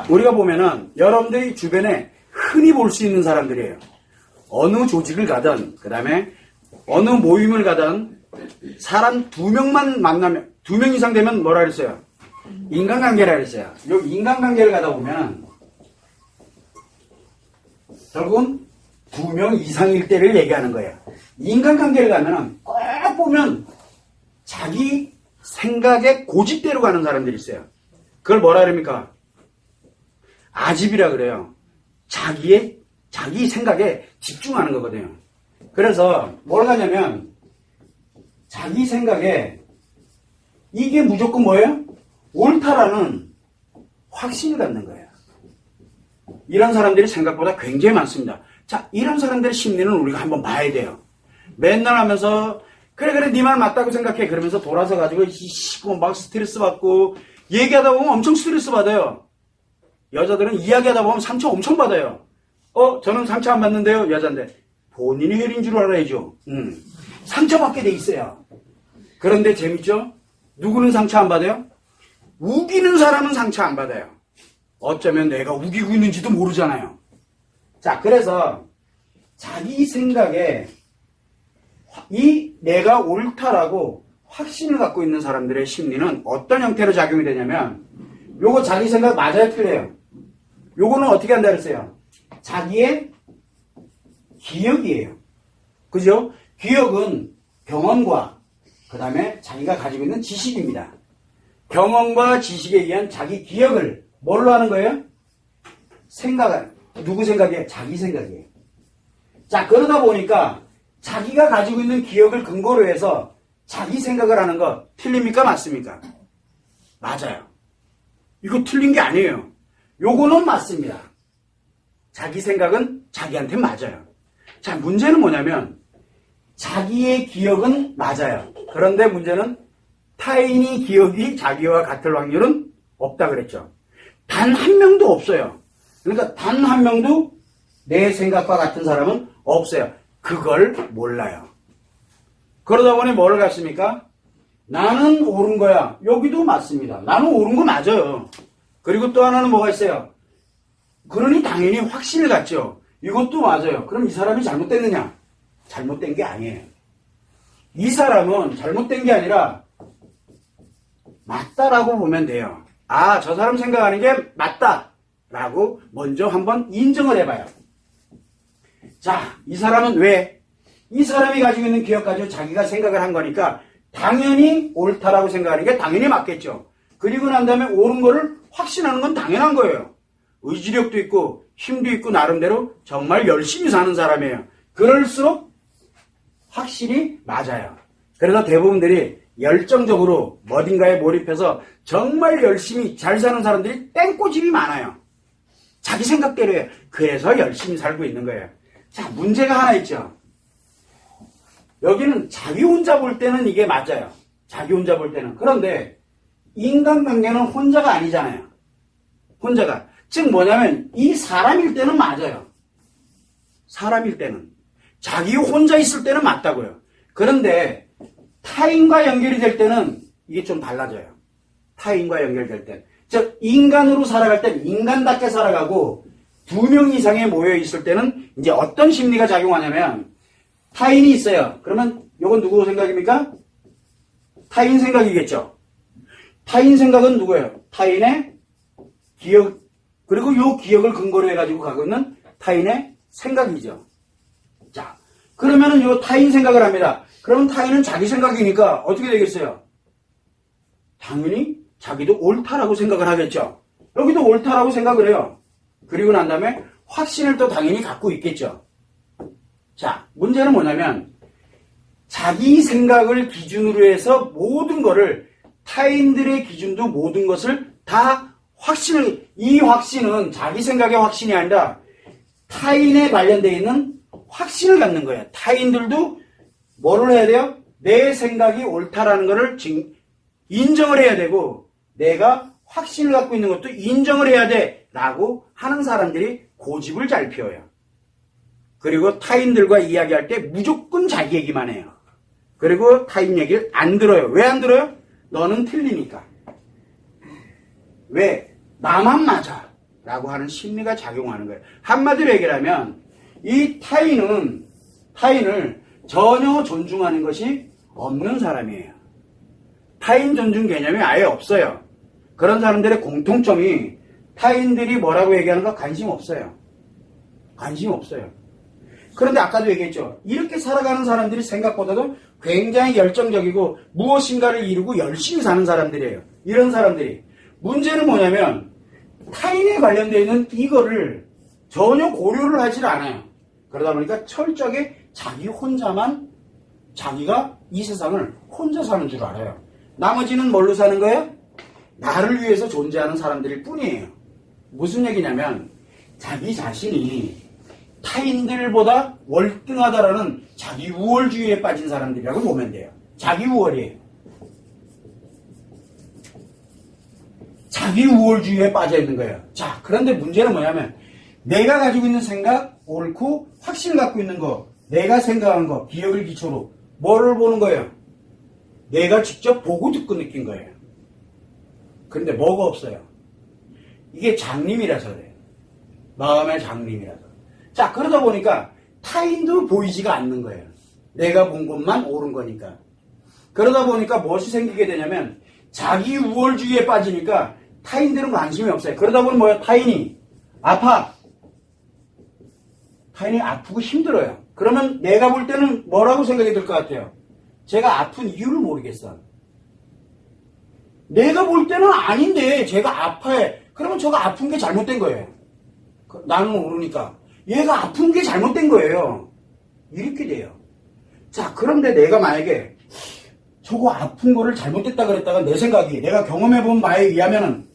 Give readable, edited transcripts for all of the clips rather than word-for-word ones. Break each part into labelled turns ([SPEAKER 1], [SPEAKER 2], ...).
[SPEAKER 1] 우리가 보면은 여러분들이 주변에 흔히 볼 수 있는 사람들이에요. 어느 조직을 가든, 그 다음에 어느 모임을 가든 사람 2명만 만나면, 2명 이상 되면 뭐라 그랬어요? 인간관계라 그랬어요. 요 인간관계를 가다 보면 결국은 2명 이상일 때를 얘기하는 거예요. 인간관계를 가면은 꼭 보면 자기 생각에 고집대로 가는 사람들이 있어요. 그걸 뭐라 그럽니까? 아집이라 그래요. 자기 생각에 집중하는 거거든요. 그래서 뭘 하냐면 자기 생각에 이게 무조건 뭐예요? 옳다라는 확신을 갖는 거예요. 이런 사람들이 생각보다 굉장히 많습니다. 자, 이런 사람들의 심리는 우리가 한번 봐야 돼요. 맨날 하면서 그래 네 말 맞다고 생각해 그러면서 돌아서 가지고 막 스트레스 받고 얘기하다 보면 엄청 스트레스 받아요. 여자들은 이야기하다 보면 상처 엄청 받아요. 저는 상처 안 받는데요. 여자인데 본인이 혈인 줄 알아야죠. 상처받게 돼 있어요. 그런데 재밌죠? 누구는 상처 안 받아요? 우기는 사람은 상처 안 받아요. 어쩌면 내가 우기고 있는지도 모르잖아요. 자, 그래서 자기 생각에 내가 옳다라고 확신을 갖고 있는 사람들의 심리는 어떤 형태로 작용이 되냐면 요거 자기 생각 맞아요, 틀려요? 요거는 어떻게 한다 그랬어요? 자기의 기억이에요. 그죠? 기억은 경험과 그 다음에 자기가 가지고 있는 지식입니다. 경험과 지식에 의한 자기 기억을 뭘로 하는 거예요? 누구 생각이에요? 자기 생각이에요. 자, 그러다 보니까 자기가 가지고 있는 기억을 근거로 해서 자기 생각을 하는 거 틀립니까? 맞습니까? 맞아요. 이거 틀린 게 아니에요. 요거는 맞습니다. 자기 생각은 자기한테 맞아요. 자, 문제는 뭐냐면 자기의 기억은 맞아요. 그런데 문제는 타인의 기억이 자기와 같을 확률은 없다 그랬죠. 단 한 명도 없어요. 그러니까 단 한 명도 내 생각과 같은 사람은 없어요. 그걸 몰라요. 그러다 보니 뭐를 갖습니까? 나는 옳은 거야. 여기도 맞습니다. 나는 옳은 거 맞아요. 그리고 또 하나는 뭐가 있어요? 그러니 당연히 확신을 갖죠. 이것도 맞아요. 그럼 이 사람이 잘못됐느냐? 잘못된 게 아니에요. 이 사람은 잘못된 게 아니라 맞다라고 보면 돼요. 아, 저 사람 생각하는 게 맞다라고 먼저 한번 인정을 해봐요. 자, 이 사람은 왜? 이 사람이 가지고 있는 기억 가지고 자기가 생각을 한 거니까 당연히 옳다라고 생각하는 게 당연히 맞겠죠. 그리고 난 다음에 옳은 거를 확신하는 건 당연한 거예요. 의지력도 있고 힘도 있고 나름대로 정말 열심히 사는 사람이에요. 그럴수록 확실히 맞아요. 그래서 대부분들이 열정적으로 어딘가에 몰입해서 정말 열심히 잘 사는 사람들이 땡꼬집이 많아요. 자기 생각대로 해요. 그래서 열심히 살고 있는 거예요. 자, 문제가 하나 있죠. 여기는 자기 혼자 볼 때는 이게 맞아요. 자기 혼자 볼 때는. 그런데 인간관계는 혼자가 아니잖아요. 혼자가. 즉 뭐냐면 이 사람일 때는 맞아요. 사람일 때는. 자기 혼자 있을 때는 맞다고요. 그런데 타인과 연결이 될 때는 이게 좀 달라져요. 타인과 연결될 때. 즉 인간으로 살아갈 땐 인간답게 살아가고 2명 이상에 모여 있을 때는 이제 어떤 심리가 작용하냐면 타인이 있어요. 그러면 이건 누구 생각입니까? 타인 생각이겠죠. 타인 생각은 누구예요? 타인의 기억, 그리고 이 기억을 근거로 해가지고 가고 있는 타인의 생각이죠. 자, 그러면은 이 타인 생각을 합니다. 그러면 타인은 자기 생각이니까 어떻게 되겠어요? 당연히 자기도 옳다라고 생각을 하겠죠. 여기도 옳다라고 생각을 해요. 그리고 난 다음에 확신을 또 당연히 갖고 있겠죠. 자, 문제는 뭐냐면 자기 생각을 기준으로 해서 모든 거를 타인들의 기준도 모든 것을 다 이 확신은 자기 생각의 확신이 아니라 타인에 관련되어 있는 확신을 갖는 거예요. 타인들도 뭐를 해야 돼요? 내 생각이 옳다라는 것을 인정을 해야 되고 내가 확신을 갖고 있는 것도 인정을 해야 돼 라고 하는 사람들이 고집을 잘 피워요. 그리고 타인들과 이야기할 때 무조건 자기 얘기만 해요. 그리고 타인 얘기를 안 들어요. 왜 안 들어요? 너는 틀리니까. 왜? 나만 맞아. 라고 하는 심리가 작용하는 거예요. 한마디로 얘기하면 이 타인을 전혀 존중하는 것이 없는 사람이에요. 타인 존중 개념이 아예 없어요. 그런 사람들의 공통점이 타인들이 뭐라고 얘기하는 거 관심 없어요. 관심 없어요. 그런데 아까도 얘기했죠. 이렇게 살아가는 사람들이 생각보다도 굉장히 열정적이고 무엇인가를 이루고 열심히 사는 사람들이에요. 이런 사람들이. 문제는 뭐냐면 타인에 관련되어 있는 이거를 전혀 고려를 하질 않아요. 그러다 보니까 철저하게 자기 혼자만 자기가 이 세상을 혼자 사는 줄 알아요. 나머지는 뭘로 사는 거예요? 나를 위해서 존재하는 사람들일 뿐이에요. 무슨 얘기냐면 자기 자신이 타인들보다 월등하다라는 자기 우월주의에 빠진 사람들이라고 보면 돼요. 자기 우월이에요. 자기 우월주의에 빠져 있는 거예요. 자, 그런데 문제는 뭐냐면 내가 가지고 있는 생각, 옳고 확신을 갖고 있는 거, 내가 생각한 거, 기억을 기초로 뭐를 보는 거예요? 내가 직접 보고 듣고 느낀 거예요. 그런데 뭐가 없어요? 이게 장님이라서 그래요. 마음의 장님이라서. 자, 그러다 보니까 타인도 보이지가 않는 거예요. 내가 본 것만 옳은 거니까. 그러다 보니까 무엇이 생기게 되냐면 자기 우월주의에 빠지니까 타인들은 관심이 없어요. 그러다 보면 뭐예요? 타인이 아파. 타인이 아프고 힘들어요. 그러면 내가 볼 때는 뭐라고 생각이 들 것 같아요? 제가 아픈 이유를 모르겠어. 내가 볼 때는 아닌데 제가 아파해. 그러면 저가 아픈 게 잘못된 거예요. 나는 모르니까. 얘가 아픈 게 잘못된 거예요. 이렇게 돼요. 자, 그런데 내가 만약에 저거 아픈 거를 잘못됐다 그랬다가 내 생각이 내가 경험해본 바에 의하면은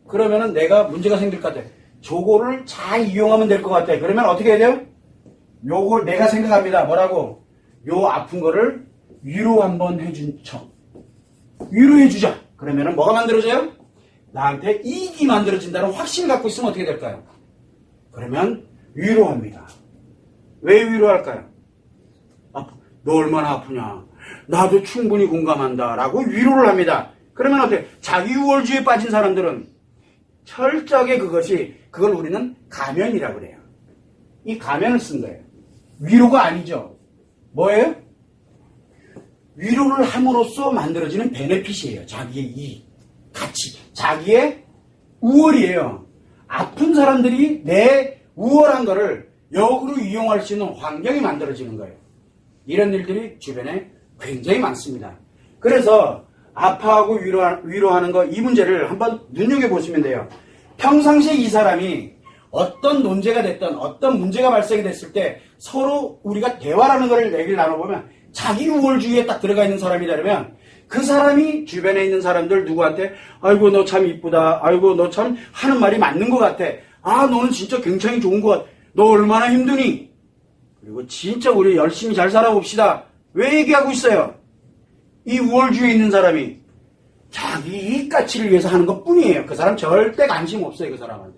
[SPEAKER 1] 그러면은 내가 문제가 생길 것 같아. 저거를 잘 이용하면 될 것 같아. 그러면 어떻게 해야 돼요? 요걸 내가 생각합니다. 뭐라고? 요 아픈 거를 위로 한번 해준 척. 위로해주자. 그러면은 뭐가 만들어져요? 나한테 이익이 만들어진다는 확신을 갖고 있으면 어떻게 될까요? 그러면 위로합니다. 왜 위로할까요? 너 얼마나 아프냐? 나도 충분히 공감한다. 라고 위로를 합니다. 그러면 어때요? 자기 우월주의에 빠진 사람들은 철저하게 그걸 우리는 가면이라고 그래요. 이 가면을 쓴 거예요. 위로가 아니죠. 뭐예요? 위로를 함으로써 만들어지는 베네핏이에요. 자기의 이익, 가치, 자기의 우월이에요. 아픈 사람들이 내 우월한 거를 역으로 이용할 수 있는 환경이 만들어지는 거예요. 이런 일들이 주변에 굉장히 많습니다. 그래서 아파하고 위로하는 거, 이 문제를 한번 눈여겨보시면 돼요. 평상시에 이 사람이 어떤 논제가 됐던 어떤 문제가 발생이 됐을 때 서로 우리가 대화라는 걸 얘기를 나눠보면 자기 우월주의에 딱 들어가 있는 사람이라면 그 사람이 주변에 있는 사람들 누구한테 아이고 너 참 이쁘다. 아이고 너 참 하는 말이 맞는 것 같아. 아 너는 진짜 굉장히 좋은 것 같아. 너 얼마나 힘드니? 그리고 진짜 우리 열심히 잘 살아봅시다. 왜 얘기하고 있어요? 이 우월주의에 있는 사람이 자기 이익 가치를 위해서 하는 것 뿐이에요. 그 사람 절대 관심 없어요. 그 사람한테.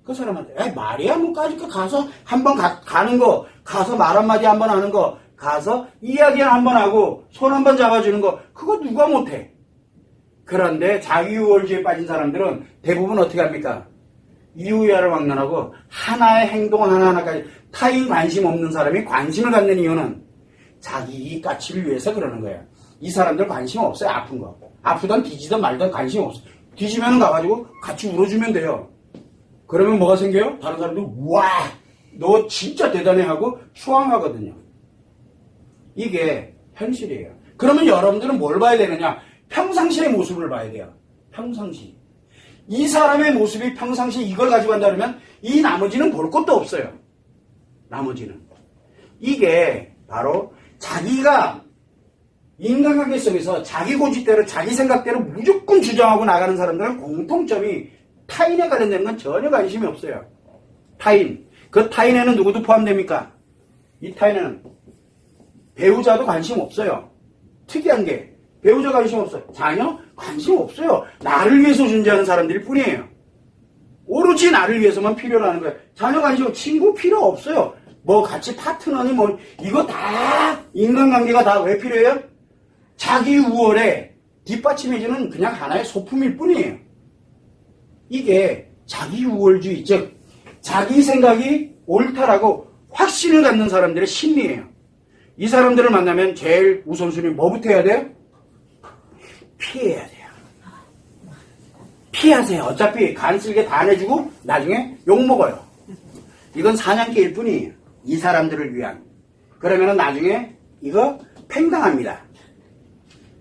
[SPEAKER 1] 그 사람한테 말이야 뭐 까짓거 가서 한번 가는 거, 가서 말 한마디 한번 하는 거, 가서 이야기 한번 하고 손 한번 잡아주는 거, 그거 누가 못해. 그런데 자기 우월주의에 빠진 사람들은 대부분 어떻게 합니까? 이유야를 막론하고 하나의 행동 하나하나까지 타인 관심 없는 사람이 관심을 갖는 이유는 자기 이익 가치를 위해서 그러는 거예요. 이 사람들 관심 없어요. 아픈 거. 아프던 뒤지던 말던 관심 없어. 뒤지면 가가지고 같이 울어주면 돼요. 그러면 뭐가 생겨요? 다른 사람들 와, 너 진짜 대단해 하고 추앙하거든요. 이게 현실이에요. 그러면 여러분들은 뭘 봐야 되느냐? 평상시의 모습을 봐야 돼요. 평상시. 이 사람의 모습이 평상시 이걸 가지고 간다 그러면 이 나머지는 볼 것도 없어요. 나머지는. 이게 바로 자기가 인간관계 속에서 자기 고집대로 자기 생각대로 무조건 주장하고 나가는 사람들은 공통점이 타인에 관련되는 건 전혀 관심이 없어요. 타인. 그 타인에는 누구도 포함됩니까? 이 타인에는 배우자도 관심 없어요. 특이한 게 배우자 관심 없어요. 자녀 관심 없어요. 나를 위해서 존재하는 사람들일 뿐이에요. 오로지 나를 위해서만 필요로 하는 거예요. 자녀 관심 없어요. 친구 필요 없어요. 뭐 같이 파트너니 뭐 이거 다 인간관계가 다 왜 필요해요? 자기 우월에 뒷받침해주는 그냥 하나의 소품일 뿐이에요. 이게 자기 우월주의, 즉 자기 생각이 옳다라고 확신을 갖는 사람들의 심리예요. 이 사람들을 만나면 제일 우선순위 뭐부터 해야 돼요? 피해야 돼요. 피하세요. 어차피 간쓸게 다 내주고 나중에 욕먹어요. 이건 사냥개일 뿐이에요. 이 사람들을 위한. 그러면은 나중에 이거 팽당합니다.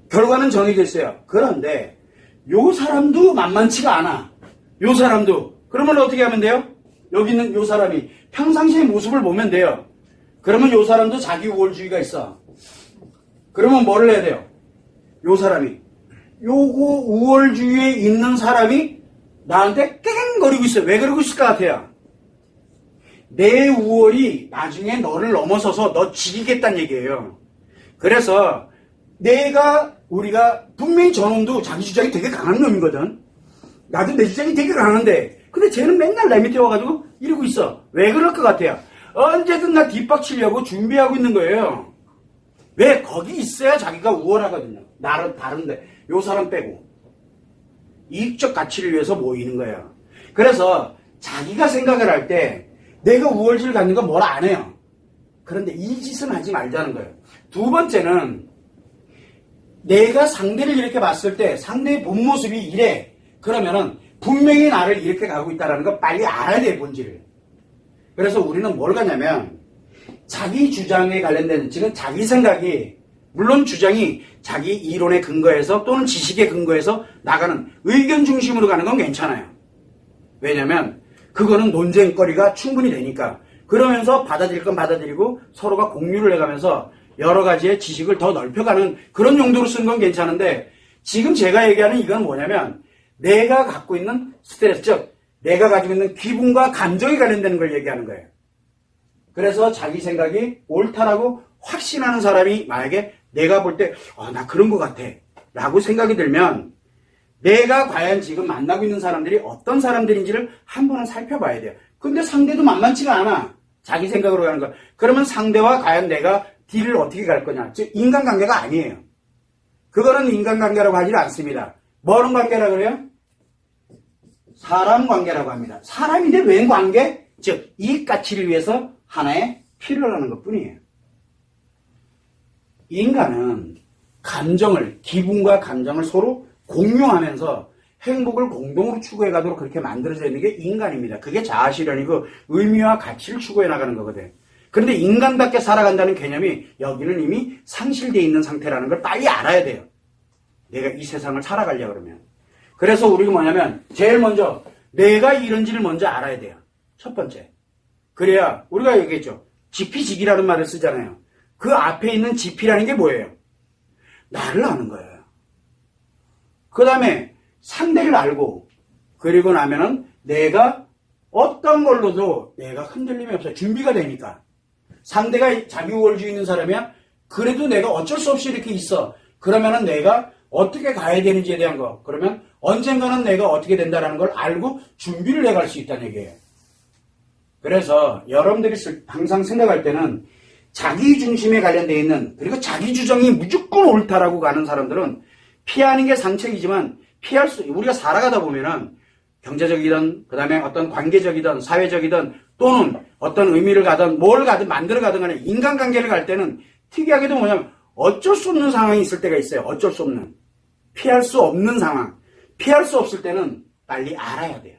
[SPEAKER 1] 결과는 정해져 있어요. 그런데 요 사람도 만만치가 않아. 요 사람도. 그러면 어떻게 하면 돼요? 여기 있는 요 사람이 평상시의 모습을 보면 돼요. 그러면 요 사람도 자기 우월주의가 있어. 그러면 뭐를 해야 돼요? 요 사람이. 요거 우월주의에 있는 사람이 나한테 깽거리고 있어요. 왜 그러고 있을 것 같아요? 내 우월이 나중에 너를 넘어서서 너 죽이겠다는 얘기예요. 그래서 우리가 분명히 저놈도 자기 주장이 되게 강한 놈이거든. 나도 내 주장이 되게 강한데 근데 쟤는 맨날 내 밑에 와가지고 이러고 있어. 왜 그럴 것 같아요? 언제든 나 뒷박치려고 준비하고 있는 거예요. 왜? 거기 있어야 자기가 우월하거든요. 나는 다른데 요 사람 빼고 이익적 가치를 위해서 모이는 거예요. 그래서 자기가 생각을 할 때 내가 우월주의를 갖는 건 뭐라 안 해요. 그런데 이 짓은 하지 말자는 거예요. 두 번째는 내가 상대를 이렇게 봤을 때 상대의 본 모습이 이래. 그러면은 분명히 나를 이렇게 가고 있다는 거 빨리 알아야 돼, 본질을. 그래서 우리는 뭘 가냐면 자기 주장에 관련된, 지금 자기 생각이, 물론 주장이 자기 이론에 근거해서 또는 지식에 근거해서 나가는 의견 중심으로 가는 건 괜찮아요. 왜냐면 그거는 논쟁거리가 충분히 되니까. 그러면서 받아들일 건 받아들이고 서로가 공유를 해가면서 여러 가지의 지식을 더 넓혀가는 그런 용도로 쓰는 건 괜찮은데, 지금 제가 얘기하는 이건 뭐냐면 내가 갖고 있는 스트레스, 즉 내가 가지고 있는 기분과 감정이 관련되는 걸 얘기하는 거예요. 그래서 자기 생각이 옳다라고 확신하는 사람이 만약에 내가 볼 때 나 그런 것 같아 라고 생각이 들면 내가 과연 지금 만나고 있는 사람들이 어떤 사람들인지를 한 번은 살펴봐야 돼요. 근데 상대도 만만치가 않아. 자기 생각으로 가는 거. 그러면 상대와 과연 내가 딜을 어떻게 갈 거냐. 즉 인간관계가 아니에요. 그거는 인간관계라고 하지 않습니다. 뭐는 관계라고 그래요? 사람 관계라고 합니다. 사람인데 웬 관계? 즉 이익 가치를 위해서 하나의 필요를 하는 것뿐이에요. 인간은 감정을, 기분과 감정을 서로 공유하면서 행복을 공동으로 추구해 가도록 그렇게 만들어져 있는 게 인간입니다. 그게 자아실현이고 의미와 가치를 추구해 나가는 거거든. 그런데 인간답게 살아간다는 개념이 여기는 이미 상실되어 있는 상태라는 걸 빨리 알아야 돼요. 내가 이 세상을 살아가려고 그러면. 그래서 우리가 뭐냐면 제일 먼저 내가 이런지를 먼저 알아야 돼요. 첫 번째. 그래야 우리가 얘기했죠. 지피지기라는 말을 쓰잖아요. 그 앞에 있는 지피라는 게 뭐예요? 나를 아는 거예요. 그 다음에 상대를 알고 그리고 나면은 내가 어떤 걸로도 내가 흔들림이 없어요. 준비가 되니까. 상대가 자기 우월주의 있는 사람이야? 그래도 내가 어쩔 수 없이 이렇게 있어. 그러면은 내가 어떻게 가야 되는지에 대한 거. 그러면 언젠가는 내가 어떻게 된다는 걸 알고 준비를 해갈 수 있다는 얘기예요. 그래서 여러분들이 항상 생각할 때는 자기 중심에 관련되어 있는, 그리고 자기 주장이 무조건 옳다라고 가는 사람들은 피하는 게 상책이지만 우리가 살아가다 보면은 경제적이든 그 다음에 어떤 관계적이든 사회적이든 또는 어떤 의미를 가든 뭘 가든 만들어 가든 간에 인간관계를 갈 때는 특이하게도 뭐냐면 어쩔 수 없는 상황이 있을 때가 있어요. 어쩔 수 없는. 피할 수 없는 상황. 피할 수 없을 때는 빨리 알아야 돼요.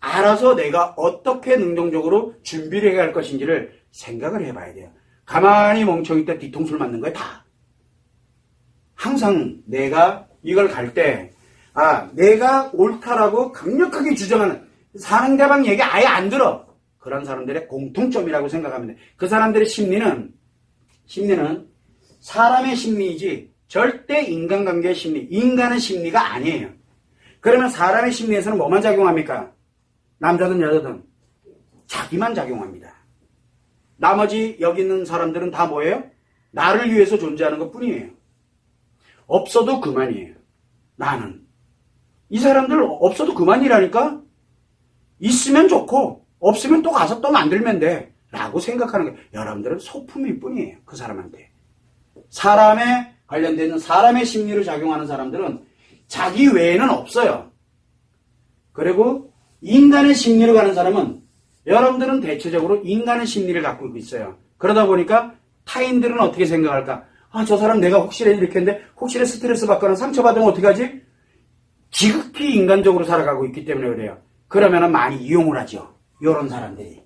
[SPEAKER 1] 알아서 내가 어떻게 능동적으로 준비를 해야 할 것인지를 생각을 해봐야 돼요. 가만히 멍청이 때 뒤통수를 맞는 거예요. 다. 항상 내가 이걸 갈 때 내가 옳다라고 강력하게 주장하는 상대방 얘기 아예 안 들어. 그런 사람들의 공통점이라고 생각하면 돼. 그 사람들의 심리는 사람의 심리이지 절대 인간관계의 심리, 인간의 심리가 아니에요. 그러면 사람의 심리에서는 뭐만 작용합니까? 남자든 여자든 자기만 작용합니다. 나머지 여기 있는 사람들은 다 뭐예요? 나를 위해서 존재하는 것뿐이에요. 없어도 그만이에요. 나는. 이 사람들 없어도 그만이라니까? 있으면 좋고 없으면 또 가서 또 만들면 돼 라고 생각하는 거예요. 여러분들은 소품일 뿐이에요. 그 사람한테. 사람에 관련되는 사람의 심리를 작용하는 사람들은 자기 외에는 없어요. 그리고 인간의 심리로 가는 사람은 여러분들은 대체적으로 인간의 심리를 갖고 있어요. 그러다 보니까 타인들은 어떻게 생각할까? 아, 저 사람 내가 혹시라도 이렇게 했는데 혹시라도 스트레스 받거나 상처받으면 어떡하지? 지극히 인간적으로 살아가고 있기 때문에 그래요. 그러면은 많이 이용을 하죠. 이런 사람들이.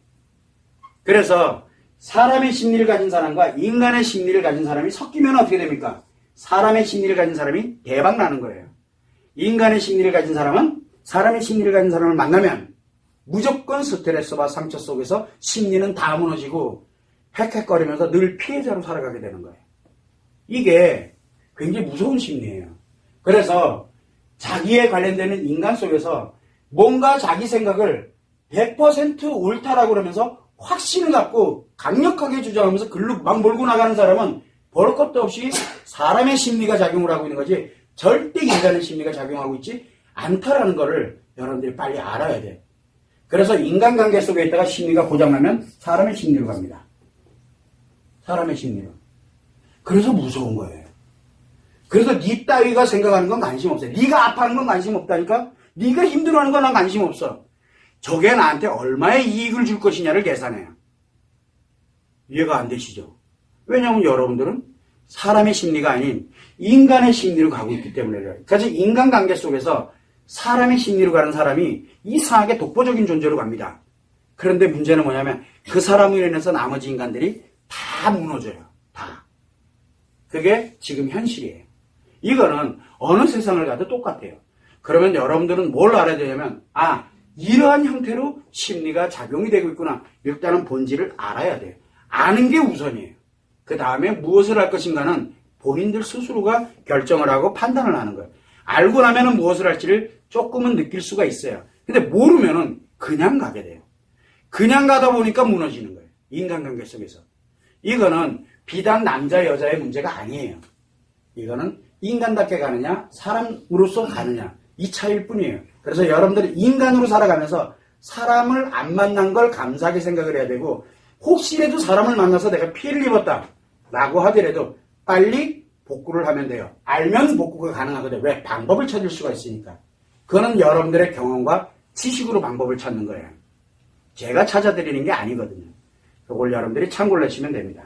[SPEAKER 1] 그래서 사람의 심리를 가진 사람과 인간의 심리를 가진 사람이 섞이면 어떻게 됩니까? 사람의 심리를 가진 사람이 대박 나는 거예요. 인간의 심리를 가진 사람은 사람의 심리를 가진 사람을 만나면 무조건 스트레스와 상처 속에서 심리는 다 무너지고 헥헥거리면서 늘 피해자로 살아가게 되는 거예요. 이게 굉장히 무서운 심리예요. 그래서 자기에 관련되는 인간 속에서 뭔가 자기 생각을 100% 옳다라고 그러면서 확신을 갖고 강력하게 주장하면서 글로 막 몰고 나가는 사람은 볼 것도 없이 사람의 심리가 작용을 하고 있는 거지 절대 인간의 심리가 작용하고 있지 않다라는 거를 여러분들이 빨리 알아야 돼요. 그래서 인간관계 속에 있다가 심리가 고장나면 사람의 심리로 갑니다. 사람의 심리로. 그래서 무서운 거예요. 그래서 니 따위가 생각하는 건 관심 없어요. 니가 아파하는 건 관심 없다니까? 니가 힘들어하는 건 난 관심 없어. 저게 나한테 얼마의 이익을 줄 것이냐를 계산해요. 이해가 안 되시죠? 왜냐하면 여러분들은 사람의 심리가 아닌 인간의 심리로 가고 있기 때문에 그래요. 그래서 인간관계 속에서 사람의 심리로 가는 사람이 이상하게 독보적인 존재로 갑니다. 그런데 문제는 뭐냐면 그 사람으로 인해서 나머지 인간들이 다 무너져요. 다. 그게 지금 현실이에요. 이거는 어느 세상을 가도 똑같아요. 그러면 여러분들은 뭘 알아야 되냐면 이러한 형태로 심리가 작용이 되고 있구나. 일단은 본질을 알아야 돼요. 아는 게 우선이에요. 그 다음에 무엇을 할 것인가는 본인들 스스로가 결정을 하고 판단을 하는 거예요. 알고 나면은 무엇을 할지를 조금은 느낄 수가 있어요. 근데 모르면은 그냥 가게 돼요. 그냥 가다 보니까 무너지는 거예요. 인간관계 속에서. 이거는 비단 남자 여자의 문제가 아니에요. 이거는 인간답게 가느냐 사람으로서 가느냐 이 차이일 뿐이에요. 그래서 여러분들이 인간으로 살아가면서 사람을 안 만난 걸 감사하게 생각을 해야 되고 혹시라도 사람을 만나서 내가 피해를 입었다 라고 하더라도 빨리 복구를 하면 돼요. 알면 복구가 가능하거든요. 왜? 방법을 찾을 수가 있으니까. 그거는 여러분들의 경험과 지식으로 방법을 찾는 거예요. 제가 찾아드리는 게 아니거든요. 그걸 여러분들이 참고를 하시면 됩니다.